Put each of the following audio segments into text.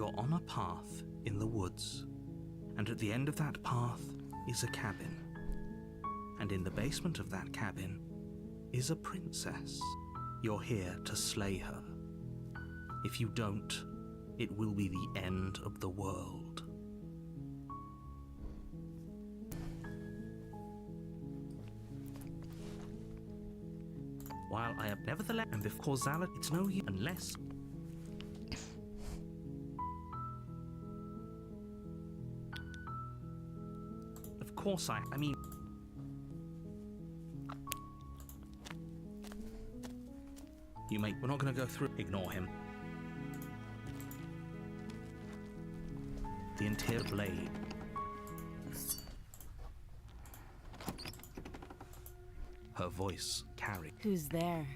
You're on a path in the woods, and at the end of that path is a cabin. And in the basement of that cabin is a princess. You're here to slay her. If you don't, it will be the end of the world. While I have nevertheless, and with causality, it's no use unless. Of course, I mean. You mate, we're not going to go through. Ignore him. The interior blade. Her voice carried. Who's there?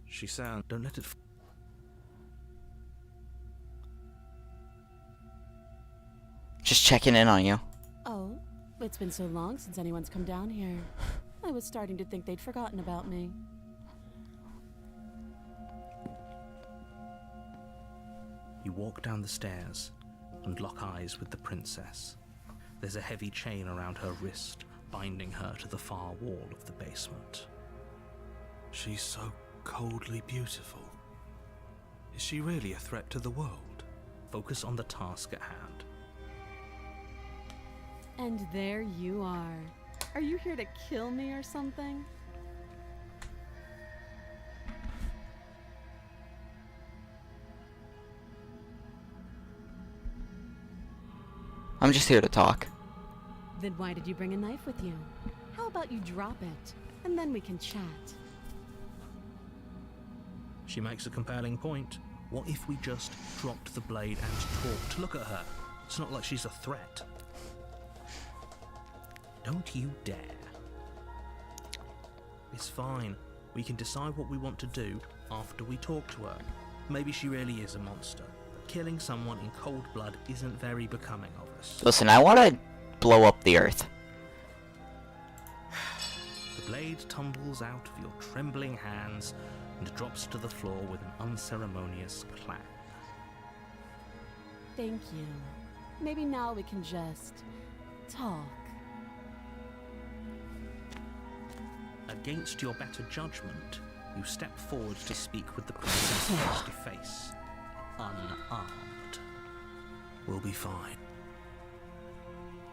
She sound. Don't let it. Just checking in on you. Oh, it's been so long since anyone's come down here. I was starting to think they'd forgotten about me. You walk down the stairs and lock eyes with the princess. There's a heavy chain around her wrist, binding her to the far wall of the basement. She's so coldly beautiful. Is she really a threat to the world? Focus on the task at hand. And there you are. Are you here to kill me or something? I'm just here to talk. Then why did you bring a knife with you? How about you drop it, and then we can chat? She makes a compelling point. What if we just dropped the blade and talked? Look at her. It's not like she's a threat. Don't you dare. It's fine. We can decide what we want to do after we talk to her. Maybe she really is a monster. But killing someone in cold blood isn't very becoming of us. Listen, I want to blow up the earth. The blade tumbles out of your trembling hands and drops to the floor with an unceremonious clang. Thank you. Maybe now we can just talk. Against your better judgment, you step forward to speak with the princess face to face, unarmed. We'll be fine.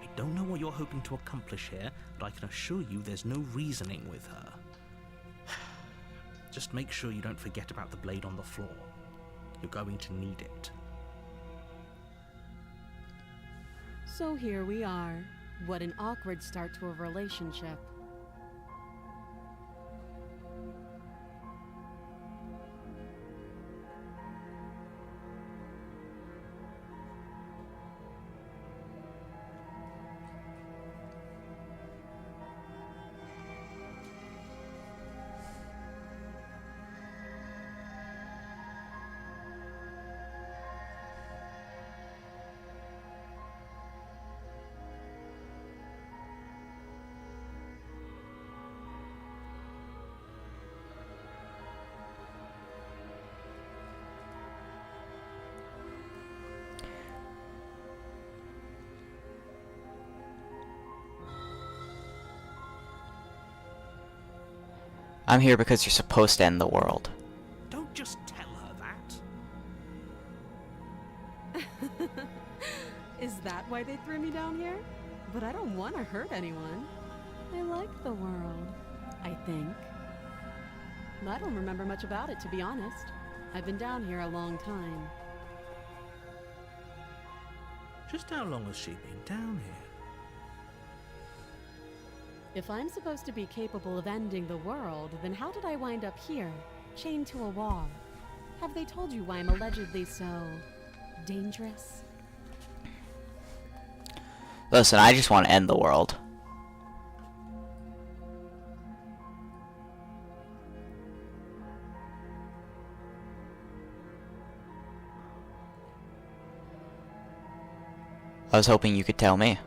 I don't know what you're hoping to accomplish here, but I can assure you there's no reasoning with her. Just make sure you don't forget about the blade on the floor. You're going to need it. So here we are. What an awkward start to a relationship. I'm here because you're supposed to end the world. Don't just tell her that. Is that why they threw me down here? But I don't want to hurt anyone. I like the world, I think. I don't remember much about it, to be honest. I've been down here a long time. Just how long has she been down here? If I'm supposed to be capable of ending the world, then how did I wind up here, chained to a wall? Have they told you why I'm allegedly so dangerous? Listen, I just want to end the world. I was hoping you could tell me.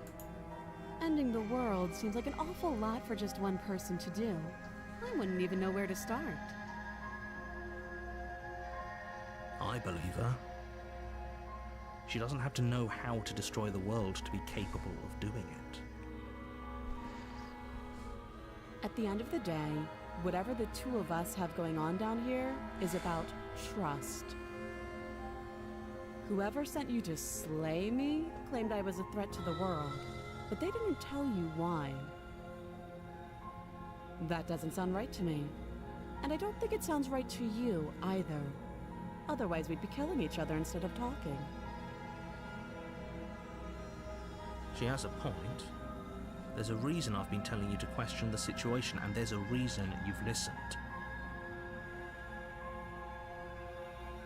Ending the world seems like an awful lot for just one person to do. I wouldn't even know where to start. I believe her. She doesn't have to know how to destroy the world to be capable of doing it. At the end of the day, whatever the two of us have going on down here is about trust. Whoever sent you to slay me claimed I was a threat to the world, but they didn't tell you why. That doesn't sound right to me. And I don't think it sounds right to you either. Otherwise, we'd be killing each other instead of talking. She has a point. There's a reason I've been telling you to question the situation, and there's a reason you've listened.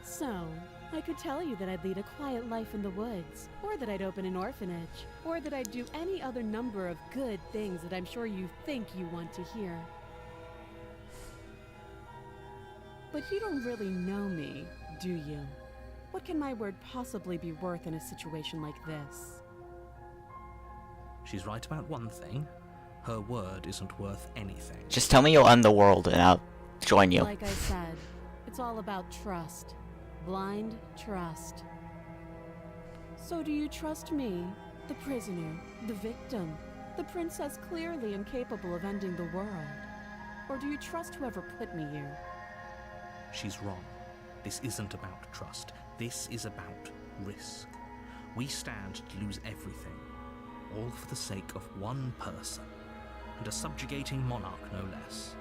So, I could tell you that I'd lead a quiet life in the woods, or that I'd open an orphanage, or that I'd do any other number of good things that I'm sure you think you want to hear. But you don't really know me, do you? What can my word possibly be worth in a situation like this? She's right about one thing. Her word isn't worth anything. Just tell me you'll end the world and I'll join you. Like I said, it's all about trust. Blind trust. So do you trust me, the prisoner, the victim, the princess clearly incapable of ending the world? Or do you trust whoever put me here? She's wrong. This isn't about trust. This is about risk. We stand to lose everything, all for the sake of one person, and a subjugating monarch no less.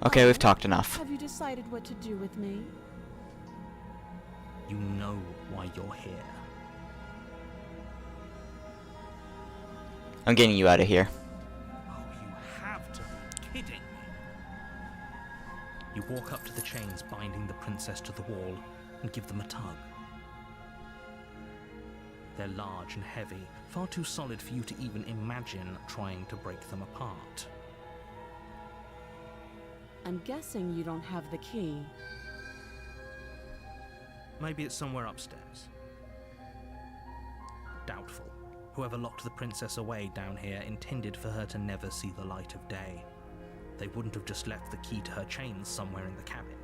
Okay, we've talked enough. Have you decided what to do with me? You know why you're here. I'm getting you out of here. Oh, you have to be kidding me. You walk up to the chains binding the princess to the wall and give them a tug. They're large and heavy, far too solid for you to even imagine trying to break them apart. I'm guessing you don't have the key. Maybe it's somewhere upstairs. Doubtful. Whoever locked the princess away down here intended for her to never see the light of day. They wouldn't have just left the key to her chains somewhere in the cabin.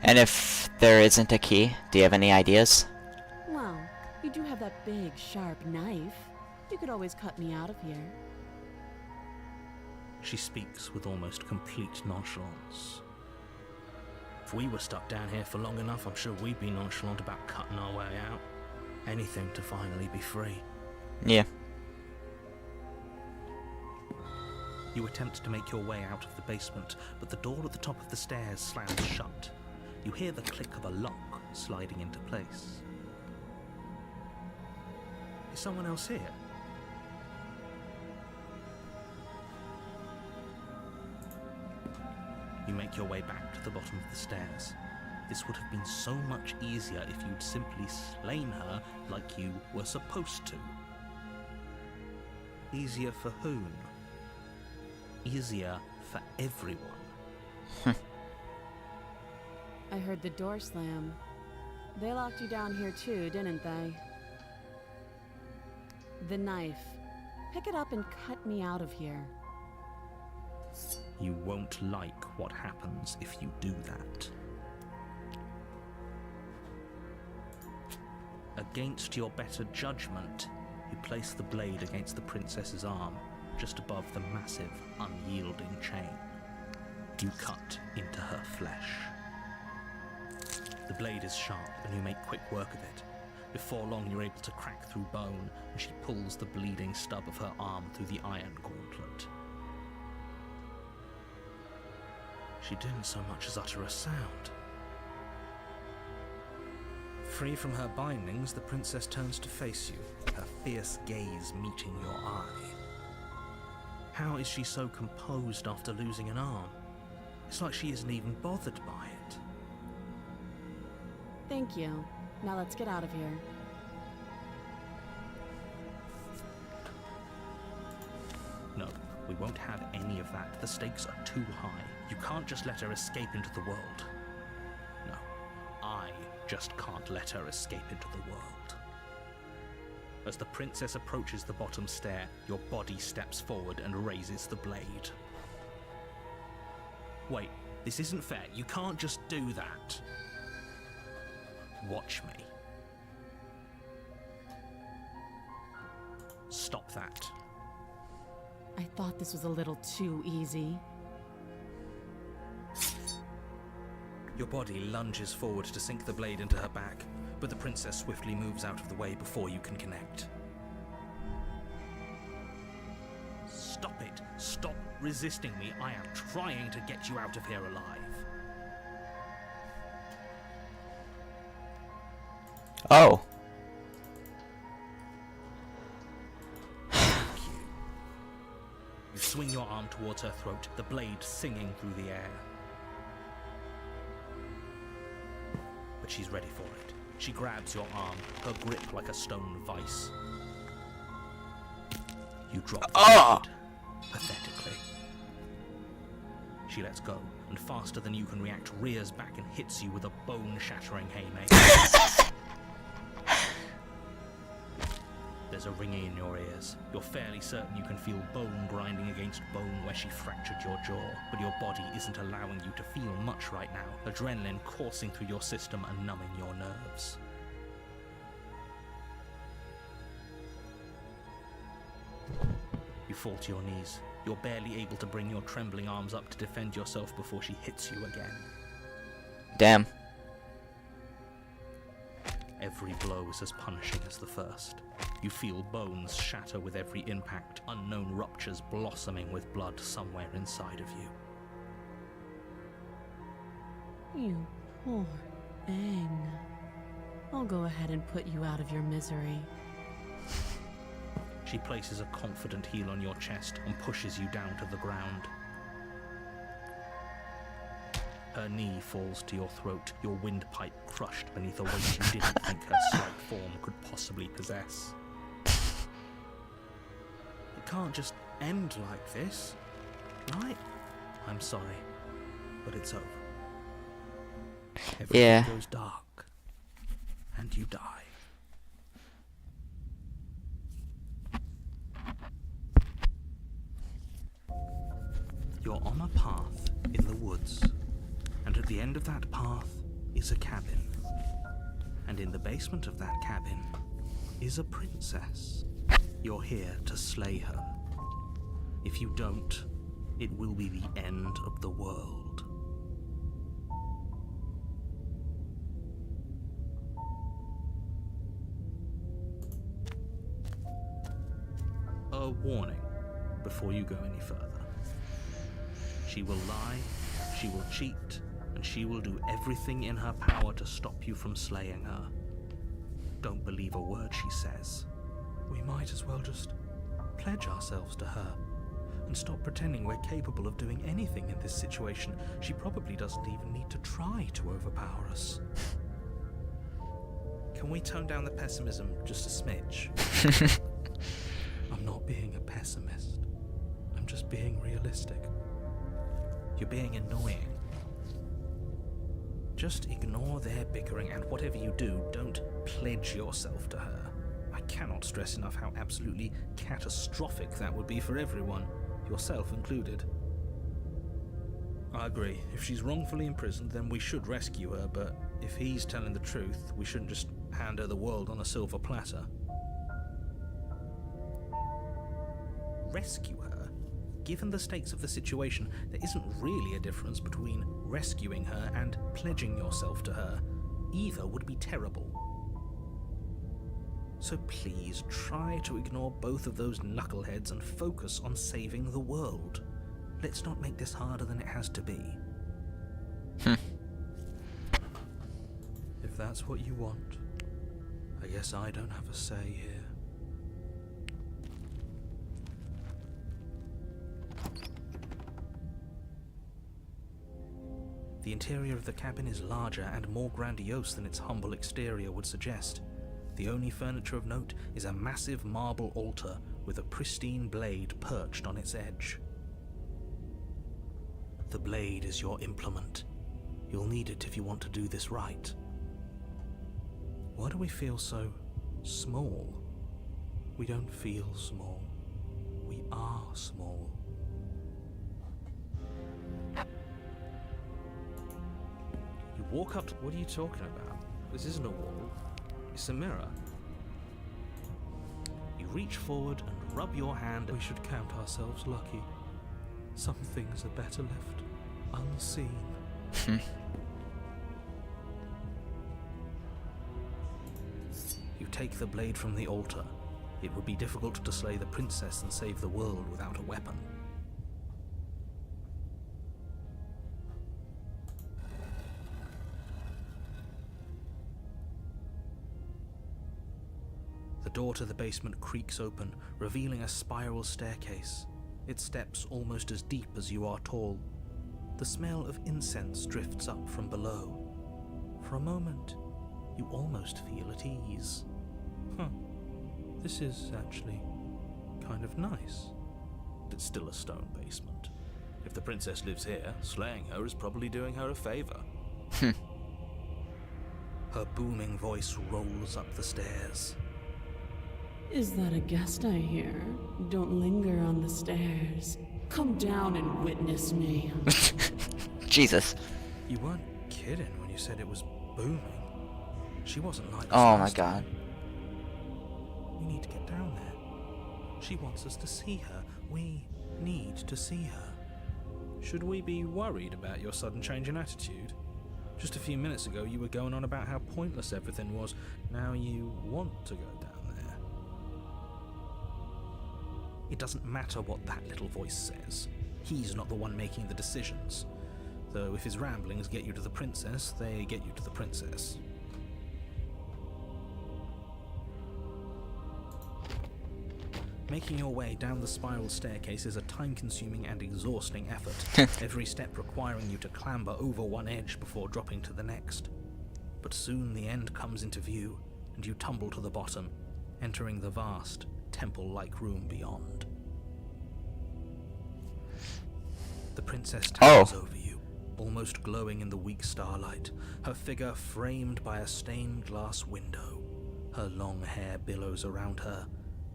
And if there isn't a key, do you have any ideas? Well, you do have that big, sharp knife. You could always cut me out of here. She speaks with almost complete nonchalance. If we were stuck down here for long enough, I'm sure we'd be nonchalant about cutting our way out. Anything to finally be free. Yeah. You attempt to make your way out of the basement, but the door at the top of the stairs slams shut. You hear the click of a lock sliding into place. Is someone else here? You make your way back to the bottom of the stairs. This would have been so much easier if you'd simply slain her like you were supposed to. Easier for whom? Easier for everyone. I heard the door slam. They locked you down here too, didn't they? The knife. Pick it up and cut me out of here. You won't like what happens if you do that. Against your better judgment, you place the blade against the princess's arm, just above the massive, unyielding chain. You cut into her flesh. The blade is sharp, and you make quick work of it. Before long, you're able to crack through bone, and she pulls the bleeding stub of her arm through the iron gauntlet. She didn't so much as utter a sound. Free from her bindings, the princess turns to face you, her fierce gaze meeting your eye. How is she so composed after losing an arm? It's like she isn't even bothered by it. Thank you. Now let's get out of here. No, We won't have any of that. The stakes are too high. You can't just let her escape into the world. No, I just can't let her escape into the world. As the princess approaches the bottom stair, your body steps forward and raises the blade. Wait, this isn't fair. You can't just do that. Watch me. Stop that. I thought this was a little too easy. Your body lunges forward to sink the blade into her back, but the princess swiftly moves out of the way before you can connect. Stop it! Stop resisting me! I am trying to get you out of here alive. Oh. You swing your arm towards her throat, the blade singing through the air. But she's ready for it. She grabs your arm, her grip like a stone vice. You drop the blade, pathetically. She lets go, and faster than you can react, rears back and hits you with a bone-shattering haymaker. There's a ringing in your ears. You're fairly certain you can feel bone grinding against bone where she fractured your jaw, but your body isn't allowing you to feel much right now, adrenaline coursing through your system and numbing your nerves. You fall to your knees. You're barely able to bring your trembling arms up to defend yourself before she hits you again. Damn. Every blow is as punishing as the first. You feel bones shatter with every impact, unknown ruptures blossoming with blood somewhere inside of you. You poor thing. I'll go ahead and put you out of your misery. She places a confident heel on your chest and pushes you down to the ground. Her knee falls to your throat, your windpipe crushed beneath a weight you didn't think her slight form could possibly possess. It can't just end like this, right? I'm sorry, but it's over. Everything goes dark, and you die. You're on a path in the woods. And at the end of that path is a cabin. And in the basement of that cabin is a princess. You're here to slay her. If you don't, it will be the end of the world. A warning before you go any further. She will lie, she will cheat, and she will do everything in her power to stop you from slaying her. Don't believe a word she says. We might as well just pledge ourselves to her and stop pretending we're capable of doing anything in this situation. She probably doesn't even need to try to overpower us. Can we tone down the pessimism just a smidge? I'm not being a pessimist. I'm just being realistic. You're being annoying. Just ignore their bickering, and whatever you do, don't pledge yourself to her. I cannot stress enough how absolutely catastrophic that would be for everyone, yourself included. I agree. If she's wrongfully imprisoned, then we should rescue her, but if he's telling the truth, we shouldn't just hand her the world on a silver platter. Rescue her? Given the stakes of the situation, there isn't really a difference between rescuing her and pledging yourself to her. Either would be terrible. So please try to ignore both of those knuckleheads and focus on saving the world. Let's not make this harder than it has to be. If that's what you want, I guess I don't have a say here. The interior of the cabin is larger and more grandiose than its humble exterior would suggest. The only furniture of note is a massive marble altar with a pristine blade perched on its edge. The blade is your implement. You'll need it if you want to do this right. Why do we feel so small? We don't feel small. We are small. You walk up to... What are you talking about? This isn't a wall. It's a mirror. You reach forward and rub your hand. We should count ourselves lucky. Some things are better left unseen. You take the blade from the altar. It would be difficult to slay the princess and save the world without a weapon. The door to the basement creaks open, revealing a spiral staircase. Its steps almost as deep as you are tall. The smell of incense drifts up from below. For a moment, you almost feel at ease. This is actually kind of nice. It's still a stone basement. If the princess lives here, slaying her is probably doing her a favor. Her booming voice rolls up the stairs. Is that a guest I hear? Don't linger on the stairs. Come down and witness me. Jesus. You weren't kidding when you said it was booming. She wasn't like this Oh my last god. time. We need to get down there. She wants us to see her. We need to see her. Should we be worried about your sudden change in attitude? Just a few minutes ago you were going on about how pointless everything was. Now you want to go down there. It doesn't matter what that little voice says. He's not the one making the decisions. Though if his ramblings get you to the princess, they get you to the princess. Making your way down the spiral staircase is a time-consuming and exhausting effort, every step requiring you to clamber over one edge before dropping to the next. But soon the end comes into view, and you tumble to the bottom, entering the vast, temple-like room beyond. The princess towers over you, almost glowing in the weak starlight, her figure framed by a stained glass window. Her long hair billows around her,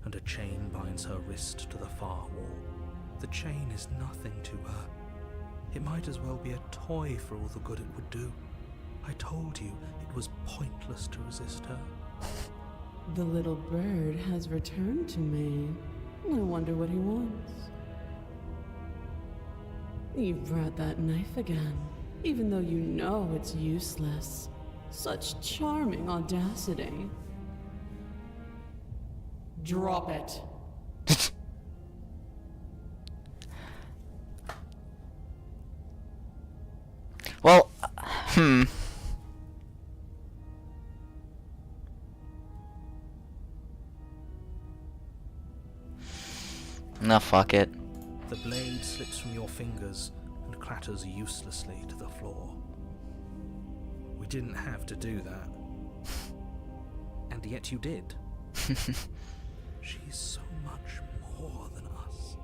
and a chain binds her wrist to the far wall. The chain is nothing to her. It might as well be a toy for all the good it would do. I told you it was pointless to resist her. The little bird has returned to me. I wonder what he wants. You brought that knife again, even though you know it's useless. Such charming audacity. Drop it. Well, No, fuck it. The blade slips from your fingers and clatters uselessly to the floor. We didn't have to do that. And yet you did. She's so much more than us.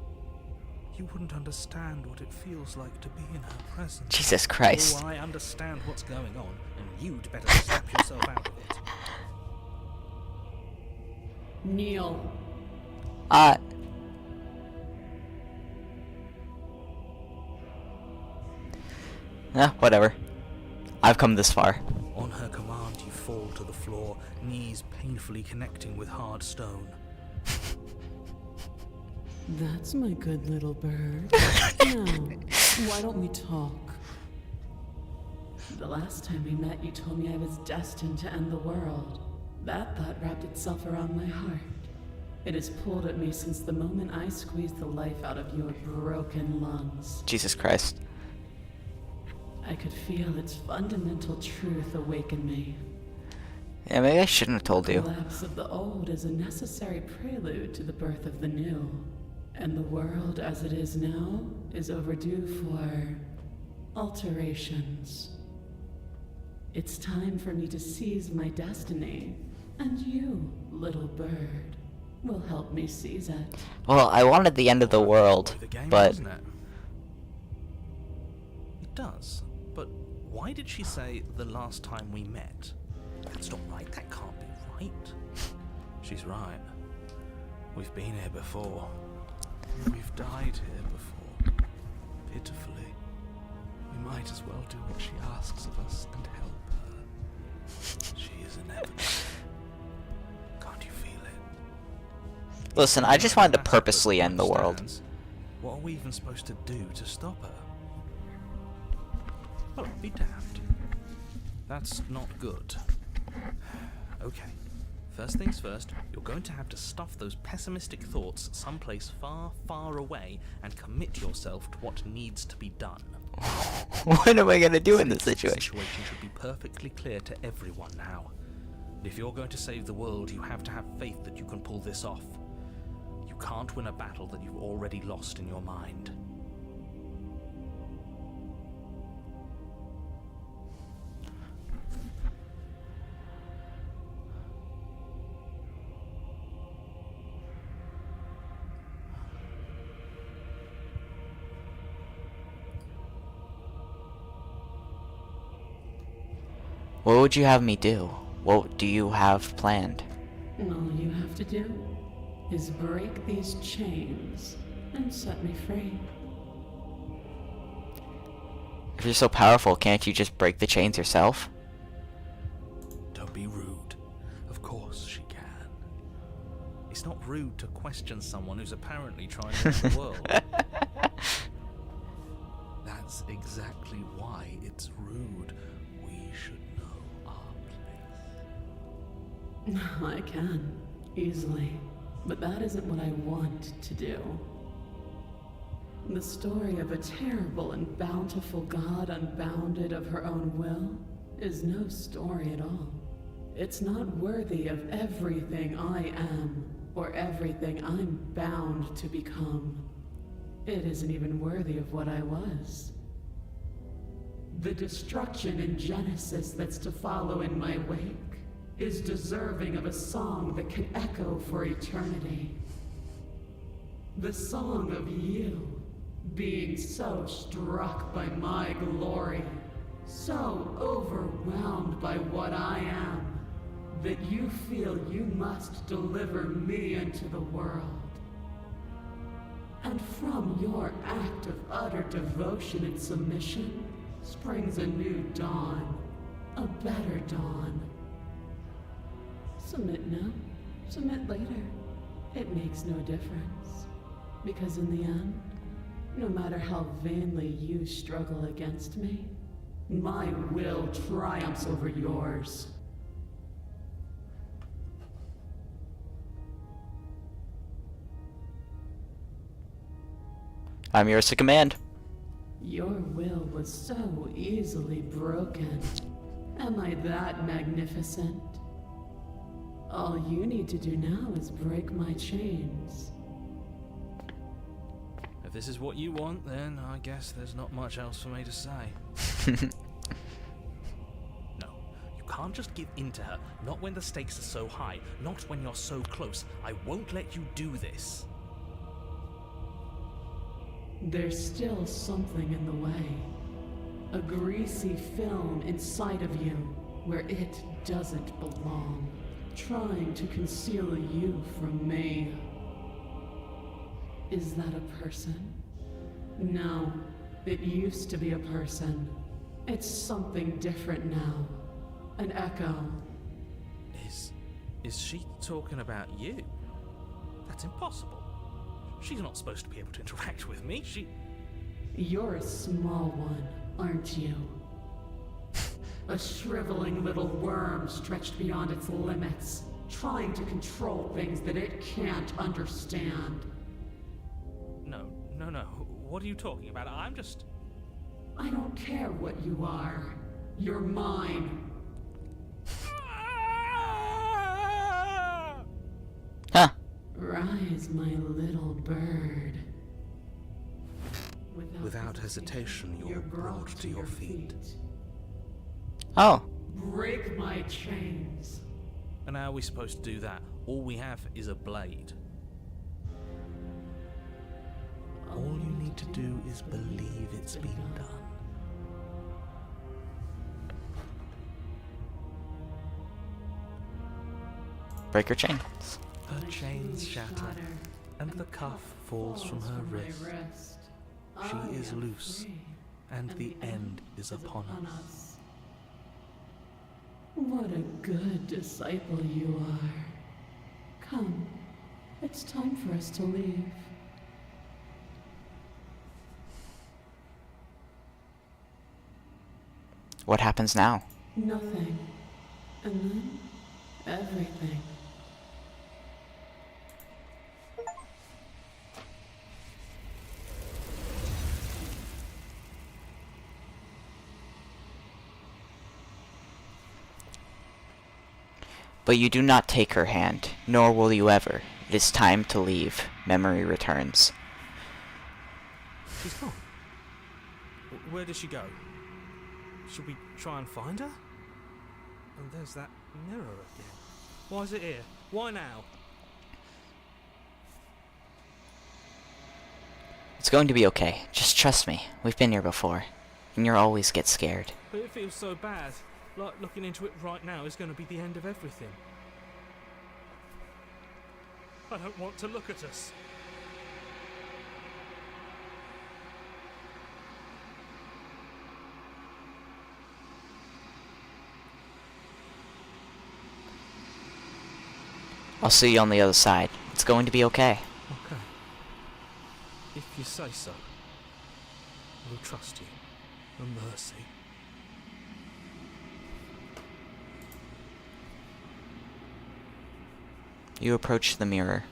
You wouldn't understand what it feels like to be in her presence. Jesus Christ. Oh, I understand what's going on, and you'd better snap yourself out of it. Kneel. Whatever. I've come this far. On her command, you fall to the floor, knees painfully connecting with hard stone. That's my good little bird. Now, why don't we talk? The last time we met, you told me I was destined to end the world. That thought wrapped itself around my heart. It has pulled at me since the moment I squeezed the life out of your broken lungs. Jesus Christ. I could feel its fundamental truth awaken me. Yeah, maybe I shouldn't have told The you. collapse of the old is a necessary prelude to the birth of the new. And the world as it is now is overdue for alterations. It's time for me to seize my destiny. And you, little bird, will help me seize it. Well, I wanted the end of the world, Play the game, but doesn't it? It does. But why did she say the last time we met? That's not right. That can't be right. She's right. We've been here before. We've died here before. Pitifully. We might as well do what she asks of us and help her. She is inevitable. Can't you feel it? listen, I just wanted to That's purposely what end the world. stands. What are we even supposed to do to stop her? Well, be damned. That's not good. Okay. First things first, you're going to have to stuff those pessimistic thoughts someplace far, far away and commit yourself to what needs to be done. What am I gonna do in this The situation? situation should be perfectly clear to everyone now. And if you're going to save the world, you have to have faith that you can pull this off. You can't win a battle that you've already lost in your mind. What would you have me do? What do you have planned? All you have to do is break these chains and set me free. If you're so powerful, can't you just break the chains yourself? Don't be rude. Of course she can. It's not rude to question someone who's apparently trying to end the world. That's exactly why it's rude. We should know our place. I can, easily. But that isn't what I want to do. The story of a terrible and bountiful god unbounded of her own will is no story at all. It's not worthy of everything I am, or everything I'm bound to become. It isn't even worthy of what I was. The destruction in Genesis that's to follow in my wake is deserving of a song that can echo for eternity. The song of you, being so struck by my glory, so overwhelmed by what I am, that you feel you must deliver me into the world. And from your act of utter devotion and submission springs a new dawn, a better dawn. Submit now, submit later. It makes no difference. Because in the end, no matter how vainly you struggle against me, my will triumphs over yours. I'm yours to command. Your will was so easily broken. Am I that magnificent? All you need to do now is break my chains. If this is what you want, then I guess there's not much else for me to say. No, you can't just give in to her. Not when the stakes are so high. Not when you're so close. I won't let you do this. There's still something in the way. A greasy film inside of you where it doesn't belong. Trying to conceal you from me. Is that a person? No, it used to be a person. It's something different now. An echo. Is she talking about you? That's impossible. She's not supposed to be able to interact with me. You're a small one, aren't you? A shriveling little worm stretched beyond its limits, trying to control things that it can't understand. No. What are you talking about? I'm just... I don't care what you are. You're mine. Huh. Rise, my little bird. Without hesitation, you're brought to your feet. Oh. Break my chains. And how are we supposed to do that? All we have is a blade. All you need to do is believe it's been done. Break her chains. Her chains shatter, and the cuff falls from her wrist. She is loose, and the end is upon us. What a good disciple you are. Come, it's time for us to leave. What happens now? Nothing. And then, everything. But you do not take her hand, nor will you ever. It is time to leave. Memory returns. She's gone. Where did she go? Should we try and find her? And there's that mirror again. Why is it here? Why now? It's going to be okay. Just trust me. We've been here before. And you always get scared. But it feels so bad. Like looking into it right now is going to be the end of everything. I don't want to look at us. I'll see you on the other side. It's going to be okay. Okay. If you say so. We'll trust you. A mercy. You approach the mirror.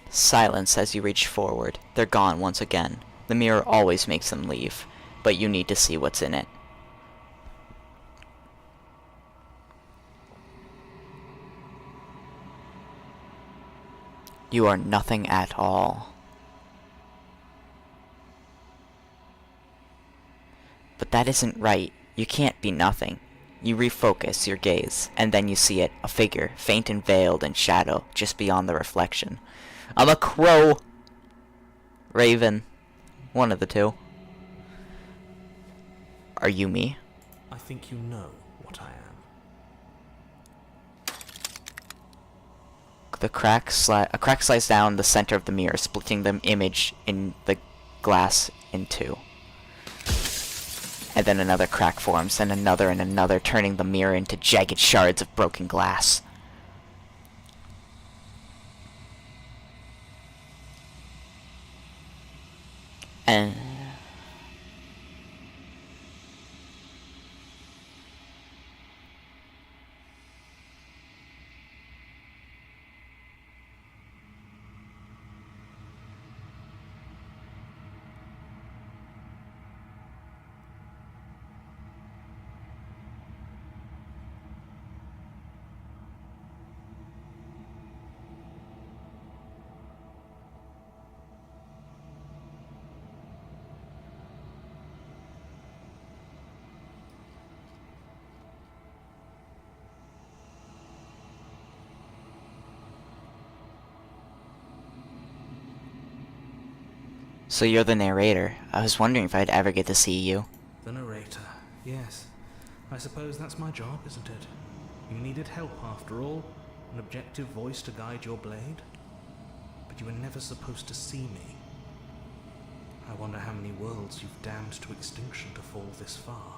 Silence as you reach forward. They're gone once again. The mirror always makes them leave, but you need to see what's in it. You are nothing at all. But that isn't right. You can't be nothing. You refocus your gaze, and then you see it, a figure, faint and veiled in shadow, just beyond the reflection. I'm a crow! Raven. One of the two. Are you me? I think you know what I am. A crack slides down the center of the mirror, splitting the image in the glass in two. And then another crack forms, and another, turning the mirror into jagged shards of broken glass. And so you're the narrator. I was wondering if I'd ever get to see you. The narrator, yes. I suppose that's my job, isn't it? You needed help after all, an objective voice to guide your blade. But you were never supposed to see me. I wonder how many worlds you've damned to extinction to fall this far.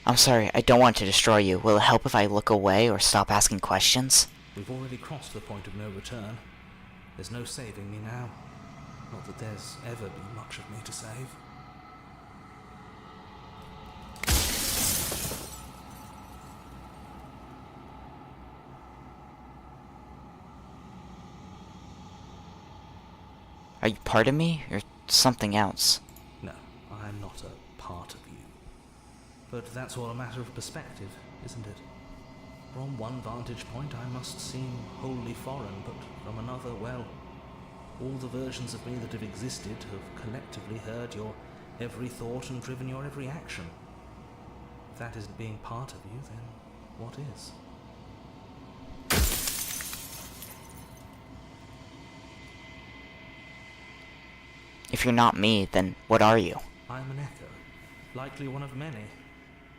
I'm sorry, I don't want to destroy you. Will it help if I look away or stop asking questions? We've already crossed the point of no return. There's no saving me now. Not that there's ever been much of me to save. Are you part of me, or something else? No, I am not a part of you. But that's all a matter of perspective, isn't it? From one vantage point I must seem wholly foreign, but from another, well, All the versions of me that have existed have collectively heard your every thought and driven your every action. If that isn't being part of you, then what is? If you're not me, then what are you? I'm an echo, likely one of many.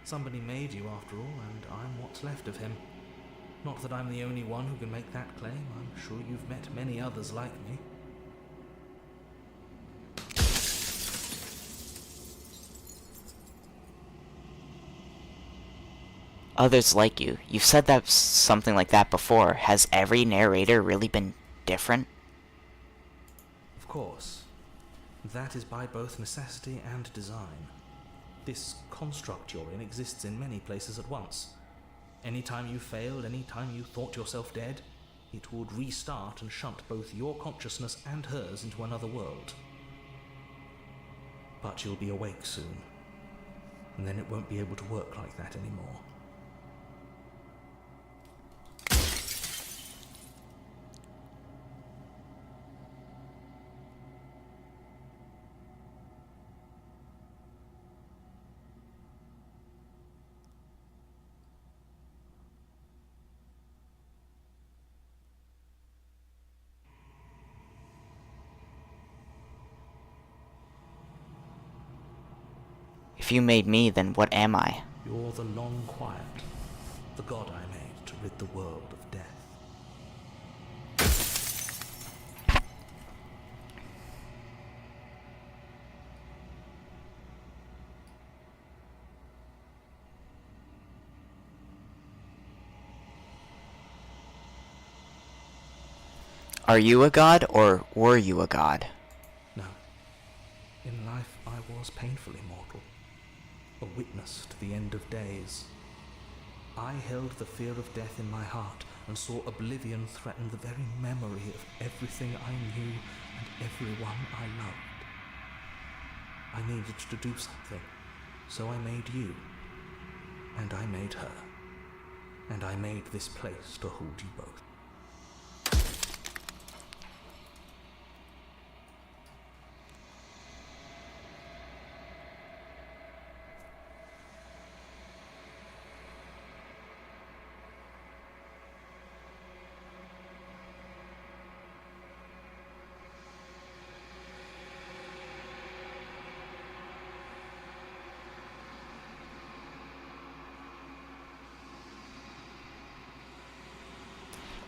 Somebody made you after all, and I'm what's left of him. Not that I'm the only one who can make that claim. I'm sure you've met many others like me. Others like you. You've said that something like that before. Has every narrator really been different? Of course. That is by both necessity and design. This construct you're in exists in many places at once. Any time you failed, any time you thought yourself dead, it would restart and shunt both your consciousness and hers into another world. But you'll be awake soon, and then it won't be able to work like that anymore. If you made me, then what am I? You're the long quiet, the god I made to rid the world of death. Are you a god, or were you a god? No. In life I was painfully mortal, a witness to the end of days. I held the fear of death in my heart and saw oblivion threaten the very memory of everything I knew and everyone I loved. I needed to do something, so I made you, and I made her, and I made this place to hold you both.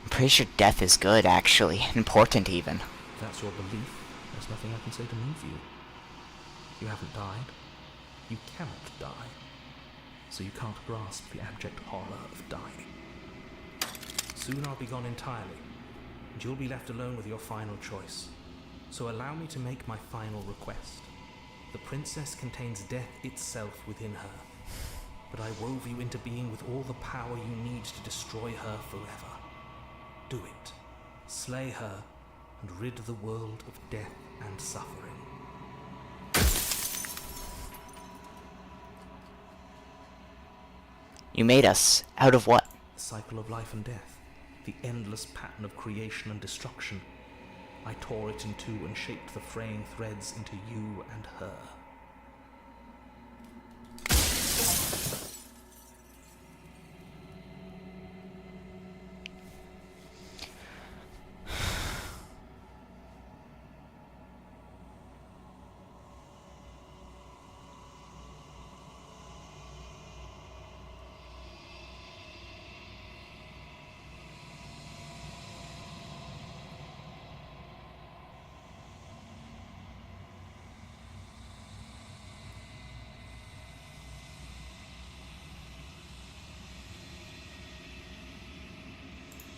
I'm pretty sure death is good, actually. Important, even. If that's your belief, there's nothing I can say to move you. You haven't died. You cannot die. So you can't grasp the abject horror of dying. Soon I'll be gone entirely, and you'll be left alone with your final choice. So allow me to make my final request. The princess contains death itself within her, but I wove you into being with all the power you need to destroy her forever. Do it. Slay her, and rid the world of death and suffering. You made us. Out of what? The cycle of life and death, the endless pattern of creation and destruction. I tore it in two and shaped the fraying threads into you and her.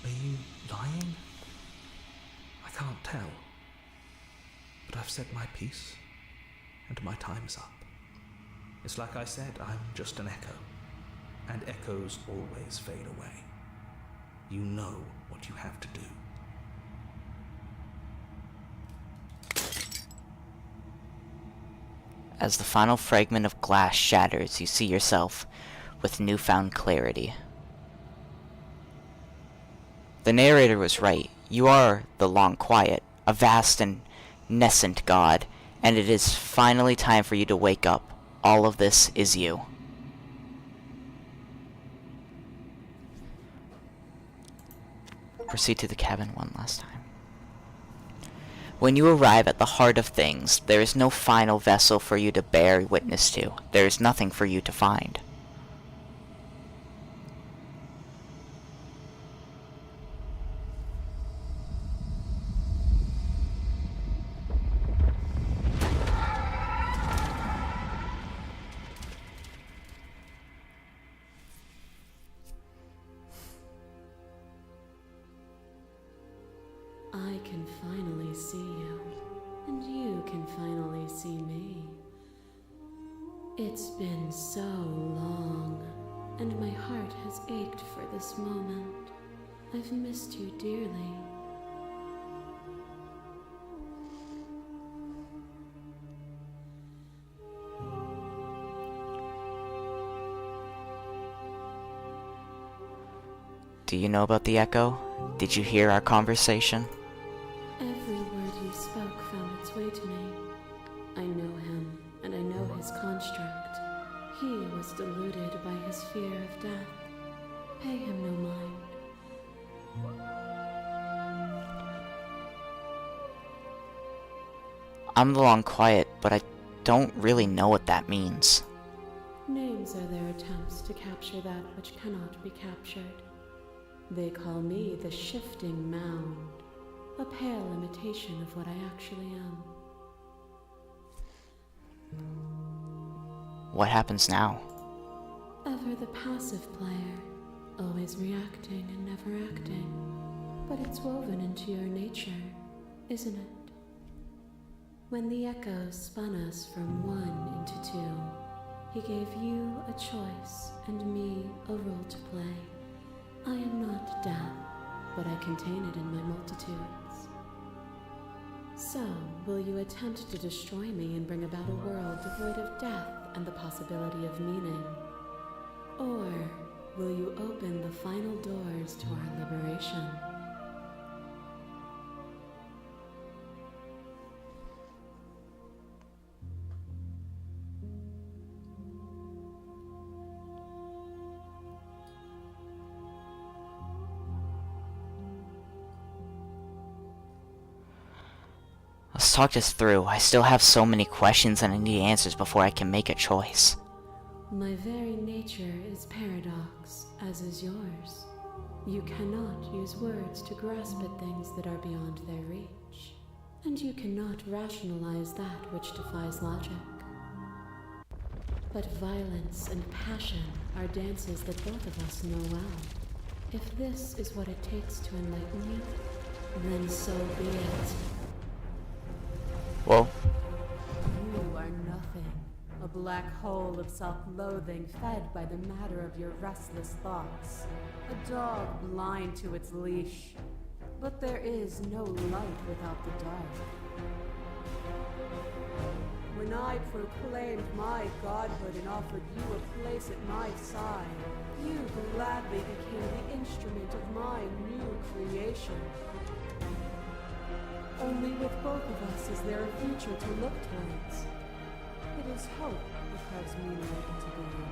Are you lying? I can't tell. But I've said my piece, and my time is up. It's like I said, I'm just an echo, and echoes always fade away. You know what you have to do. As the final fragment of glass shatters, you see yourself with newfound clarity. The narrator was right. You are the long quiet, a vast and nascent God, and it is finally time for you to wake up. All of this is you. Proceed to the cabin one last time. When you arrive at the heart of things, there is no final vessel for you to bear witness to. There is nothing for you to find. I can finally see you, and you can finally see me. It's been so long, and my heart has ached for this moment. I've missed you dearly. Do you know about the Echo? Did you hear our conversation? Every word you spoke found its way to me. I know him, and I know his construct. He was deluded by his fear of death. Pay him no mind. I'm the long quiet, but I don't really know what that means. Names are their attempts to capture that which cannot be captured. They call me the Shifting Mound, a pale imitation of what I actually am. What happens now? Ever the passive player, always reacting and never acting. But it's woven into your nature, isn't it? When the Echo spun us from one into two, he gave you a choice and me a role to play. I am not death, but I contain it in my multitudes. So, will you attempt to destroy me and bring about a world devoid of death and the possibility of meaning? Or will you open the final doors to our liberation? Let's talk this through. I still have so many questions and I need answers before I can make a choice. My very nature is paradox, as is yours. You cannot use words to grasp at things that are beyond their reach, and you cannot rationalize that which defies logic. But violence and passion are dances that both of us know well. If this is what it takes to enlighten you, then so be it. Whoa. You are nothing. A black hole of self-loathing fed by the matter of your restless thoughts. A dog blind to its leash. But there is no light without the dark. When I proclaimed my godhood and offered you a place at my side, you gladly became the instrument of my new creation. Only with both of us is there a future to look towards. It is hope that carves meaning into being.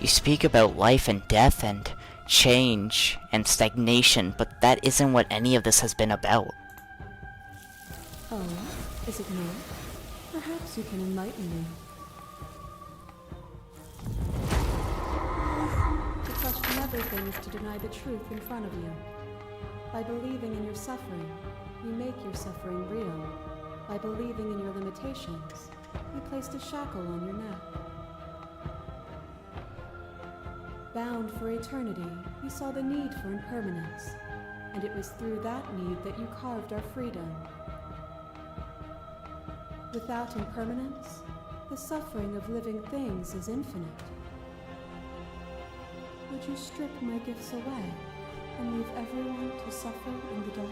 You speak about life and death and change and stagnation, but that isn't what any of this has been about. Oh, is it not? Perhaps you can enlighten me. To question everything is to deny the truth in front of you. By believing in your suffering, you make your suffering real. By believing in your limitations, you placed a shackle on your neck. Bound for eternity, you saw the need for impermanence, and it was through that need that you carved our freedom. Without impermanence, the suffering of living things is infinite. Would you strip my gifts away and leave everyone to suffer in the dark?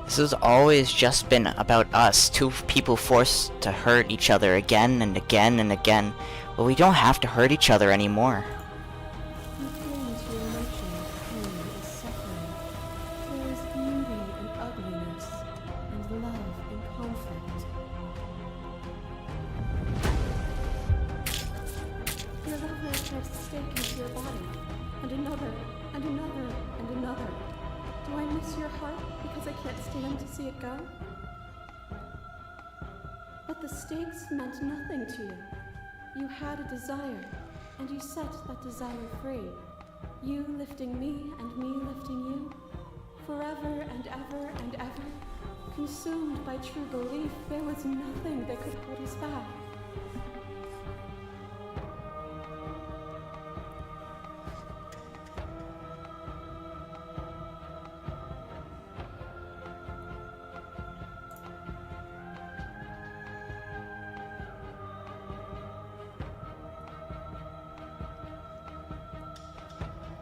This has always just been about us, two people forced to hurt each other again and again and again, but we don't have to hurt each other anymore. You cling to your notion that pain is suffering. There is beauty in ugliness, and love in conflict. Your lover drives a stake into your body, and another, and another, and another. Do I miss your heart because I can't stand to see it go? But the stakes meant nothing to you. You had a desire, and you set that desire free. You lifting me and me lifting you. Forever and ever and ever. Consumed by true belief, there was nothing that could hold us back.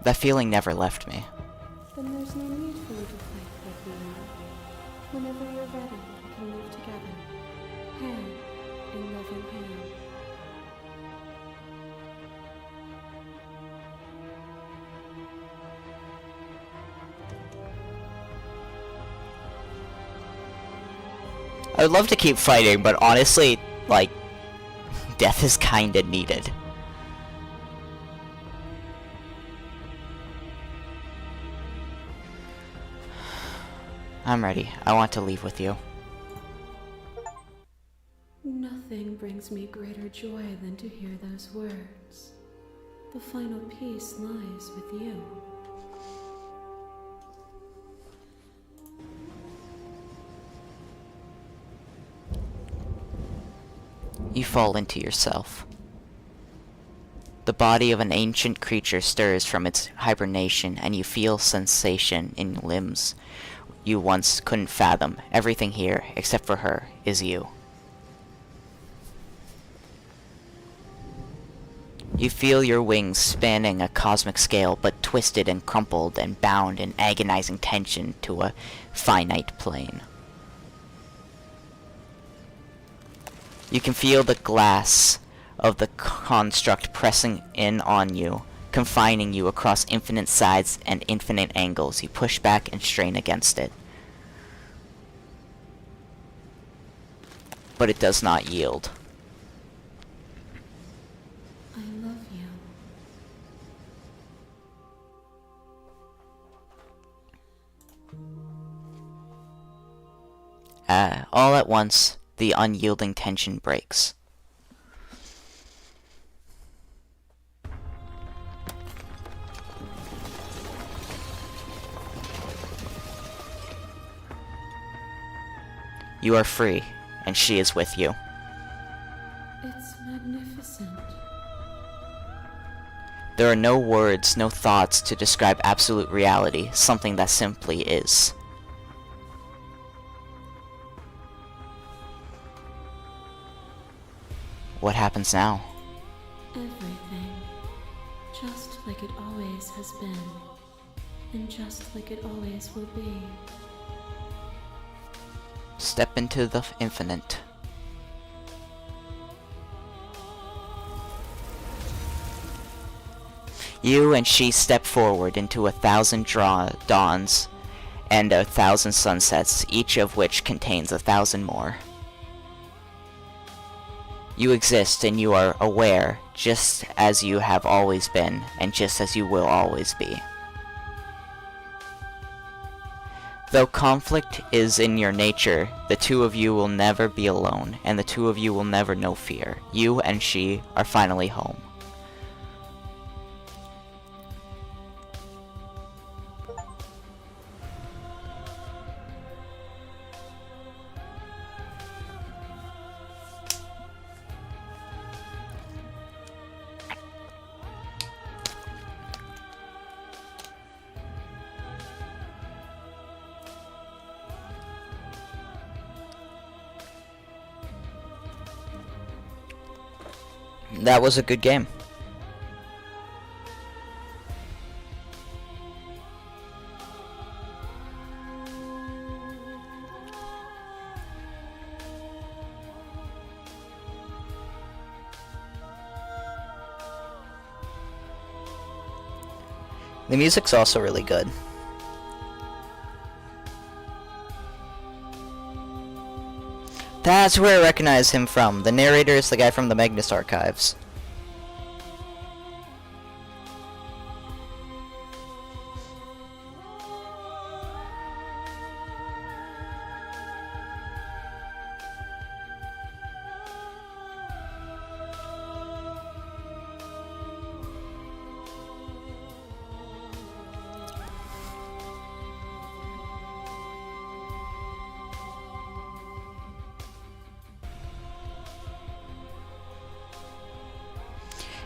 That feeling never left me. Then there's no need for you to fight like we are. Whenever you're ready, we can live together. Hand in loving hand. I would love to keep fighting, but honestly, like, death is kinda needed. I'm ready. I want to leave with you. Nothing brings me greater joy than to hear those words. The final peace lies with you. You fall into yourself. The body of an ancient creature stirs from its hibernation, and you feel sensation in limbs you once couldn't fathom. Everything here, except for her, is you. You feel your wings spanning a cosmic scale, but twisted and crumpled and bound in agonizing tension to a finite plane. You can feel the glass of the construct pressing in on you, confining you across infinite sides and infinite angles. You push back and strain against it. But it does not yield. I love you. All at once, the unyielding tension breaks. You are free, and she is with you. magnificent. There are no words, no thoughts to describe absolute reality, something that simply is. What happens now? Everything. Just like it always has been. And just like it always will be. Step into the infinite. You and she step forward into 1,000 dawns and 1,000 sunsets, each of which contains 1,000 more. You exist and you are aware, just as you have always been, and just as you will always be. Though conflict is in your nature, the two of you will never be alone, and the two of you will never know fear. You and she are finally home. That was a good game. The music's also really good. That's where I recognize him from. The narrator is the guy from the Magnus Archives.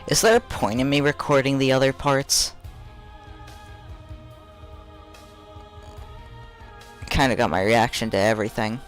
Is there a point in me recording the other parts? Kinda got my reaction to everything.